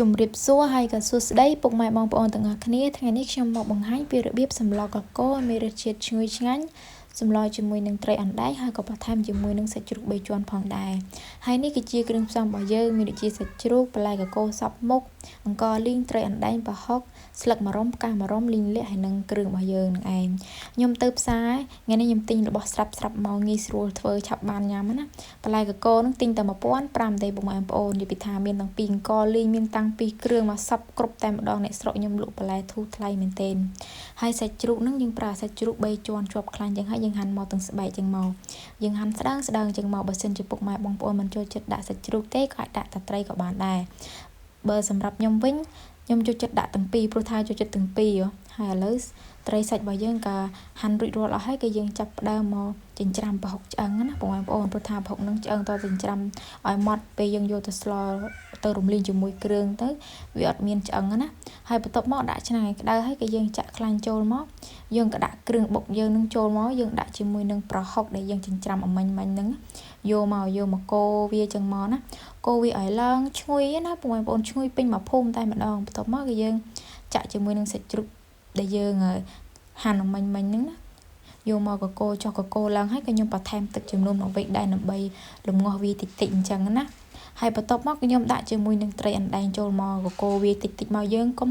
ជំរាបសួរហើយក៏សួស្តីពុកម៉ែបងប្អូនទាំងអស់គ្នាថ្ងៃនេះខ្ញុំមកបង្ហាញពីរបៀបសម្លកកូរមានរសជាតិឈ្ងុយឆ្ងាញ់សម្លជាមួយនឹងត្រីអណ្ដែងហើយក៏បន្ថែមជាមួយនឹងសាច់ជ្រូក3ជាន់ផងដែរហើយនេះគឺជាគ្រឿងផ្សំរបស់យើងមានដូចជាសាច់ជ្រូកបន្លែកកូរសពមុខអង្ករលីងត្រីអណ្ដែងប្រហុកស្លឹកម្រុំផ្កាម្រុំលីងលាក់ហើយនឹងគ្រឿងរបស់យើងនឹងឯងខ្ញុំទៅផ្សារថ្ងៃនេះខ្ញុំទិញរបស់ស្រាប់មកងាយស្រួលធ្វើឆាប់បានញ៉ាំណាបន្លែកកូរនឹងទិញតែ1500ទេបងប្អូននិយាយពីថាមានទាំងពីអង្ករលីងមានតាំងពីគ្រឿងមកសពគ្រប់តែម្ដងអ្នកស្រុកខ្ញុំលក់បន្លែធូរថ្លៃមែនទែនហើយសាច់ជ្រូកនឹងយើងប្រើសាច់ជ្រូក3ជាន់ជាប់ខ្លាញ់ចឹងហើយយើងហាន់មកទាំងស្បែកចឹងមកយើងហាន់ស្ដើងចឹងមកបើសិនជាពុកម៉ែបងប្អូនមិនចូលចិត្តដាក់សាច់ជ្រូកទេក៏អាចដាក់តែត្រីក៏បានដែរបើសម្រាប់ខ្ញុំវិញខ្ញុំចូលចិត្តដាក់ទាំងពីរព្រោះថាចូលចិត្តទាំងពីរហើយឥឡូវត្រីសាច់របស់យើងក៏ហាន់រួចរាល់អស់ហើយក៏យើងចាប់ផ្ដើមមកចិញ្ច្រាំប្រហុកឆ្អឹងណាបងប្អូនព្រោះថាប្រហុកនឹងឆ្អឹងតចិញ្ច្រាំឲ្យម៉ត់ពេលយើងយកទៅស្លទៅរំលីងជាមួយគ្រឿងទៅវាអត់មានឆ្អឹងណាហើយបន្ទាប់មកដាក់ឆ្នាំងឲ្យក្តៅហើយក៏យើងចាក់ខ្លាញ់ចូលមកយើងក៏ដាក់គ្រឿងបុកយើងនឹងចូលមកយើងដាក់ជាមួយនឹងប្រហុកដែលយើងចិញ្ច្រាំអមិញហ្នឹងយកមកកូរវាចឹងមកណាកូរវាឲ្យឡើងឈ្ងុយណាបងប្អូនឈ្ងុយពេញមួយភូមិតែម្ដងបន្ទាប់មកក៏យើងចាក់ជាមួយនឹងសាច់ជ្រូកដែលយើងហាន់អមិញហ្នឹងណាយកមកកកូរចុះកកូរឡើងហើយក៏ខ្ញុំបន្ថែមទឹកចំនួន1វែកដែរដើម្បីលំងាស់វាតិចអញ្ចឹងណាហើយបន្ទាប់មកខ្ញុំដាក់ជាមួយនឹងត្រីអណ្ដែងចូលមកកកូរវាតិចមកយើងកុំ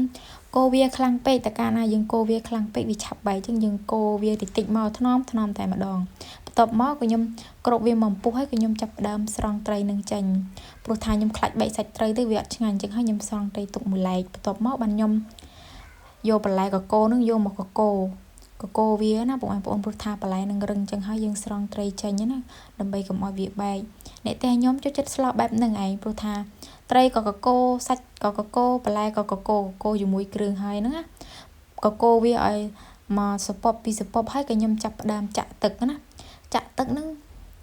កូរវាខ្លាំងពេកតែកាលណាយើងកូរវាខ្លាំងពេកវាឆាប់បែកអញ្ចឹងយើងកូរវាតិចមកថ្នមតែម្ដងបន្ទាប់មកក៏ខ្ញុំគ្របវាមកពុះហើយក៏ខ្ញុំចាប់ផ្ដើមស្រង់ត្រីនឹងចេញព្រោះថាខ្ញុំខ្លាចបែកសាច់ត្រីទៅវាអត់ឆ្ងាញ់អញ្ចឹងហើយខ្ញុំស្រង់ត្រីទុកមួយឡែកបន្ទាប់មកបានខ្ញុំយកបន្លែកកូរនឹងយកមកកកូរវាណាបងប្អូនព្រោះថាបន្លែនឹងរឹងអញ្ចឹងហើយយើងស្រង់ត្រីចេញណាដើម្បីកុំឲ្យវាបែកអ្នកតែខ្ញុំចូលចិត្តស្លោបែបហ្នឹងឯងព្រោះថាត្រីក៏កកូរសាច់ក៏កកូរបន្លែក៏កកូរជាមួយគ្រឿងហើយហ្នឹងណាកកូរវាឲ្យមកសពប់ពីសពប់ហើយក៏ខ្ញុំចាប់ផ្ដើមចាក់ទឹកណាចាក់ទឹកហ្នឹង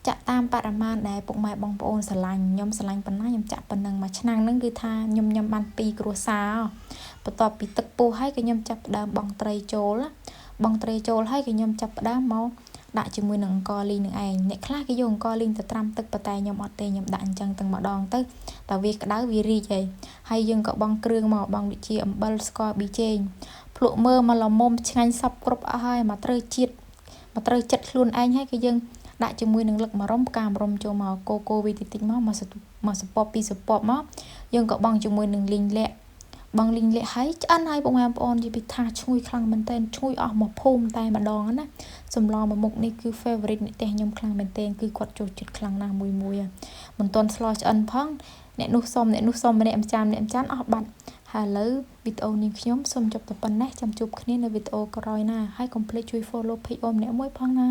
ចាក់តាមបរិមាណដែលពុកម៉ែបងប្អូនស្រឡាញ់ខ្ញុំស្រឡាញ់ប៉ុណ្ណាខ្ញុំចាក់ប៉ុណ្ណឹងមួយឆ្នាំងហ្នឹងគឺថាខ្ញុំញ៉ាំបាន2គ្រួសារបន្ទាប់ពីទឹកពុះហើយក៏ខ្ញុំចាប់ផ្ដើមបង់ត្រីចូលហើយក៏ខ្ញុំចាប់ផ្ដើមមកដាក់ជាមួយនឹងអង្ករលីងនឹងឯងអ្នកខ្លះគេយកអង្ករលីងទៅត្រាំទឹកប៉ុន្តែខ្ញុំអត់ទេខ្ញុំដាក់អញ្ចឹងទាំងម្ដងទៅតែវាក្តៅវារីកហើយយើងក៏បង់គ្រឿងមកបង់ដូចជាអំបិលស្ករប៊ីចេងភ្លក់មើលមកល្មមឆ្ងាញ់សពគ្រប់អស់ហើយមកត្រូវចិត្តខ្លួនឯងហើយក៏យើងដាក់ជាមួយនឹងលឹកម្រុំផ្កាម្រុំចូលមកកូរវាតិចមកសពប់ពីសពប់មកយើងក៏បង់ជាមួយនឹងលីងលាក់ហើយឆ្អិនហើយបងប្អូននិយាយពីថាឈ្ងុយខ្លាំងមែនតើឈ្ងុយអស់មកភូមិតែម្ដងណាសម្លមួយមុខនេះគឺ favorite អ្នកផ្ទះខ្ញុំខ្លាំងមែនតើគឺគាត់ចូលចិត្តខ្លាំងណាស់មួយមិនទាន់ស្លោឆ្អិនផងអ្នកនោះសុំម្នាក់ម្ចានអស់បាត់ហើយឥឡូវវីដេអូនេះខ្ញុំសូមចប់តែប៉ុណ្ណេះចាំជួបគ្នានៅវីដេអូក្រោយណាហើយកុំភ្លេចជួយ follow page អូនម្នាក់មួយផងណា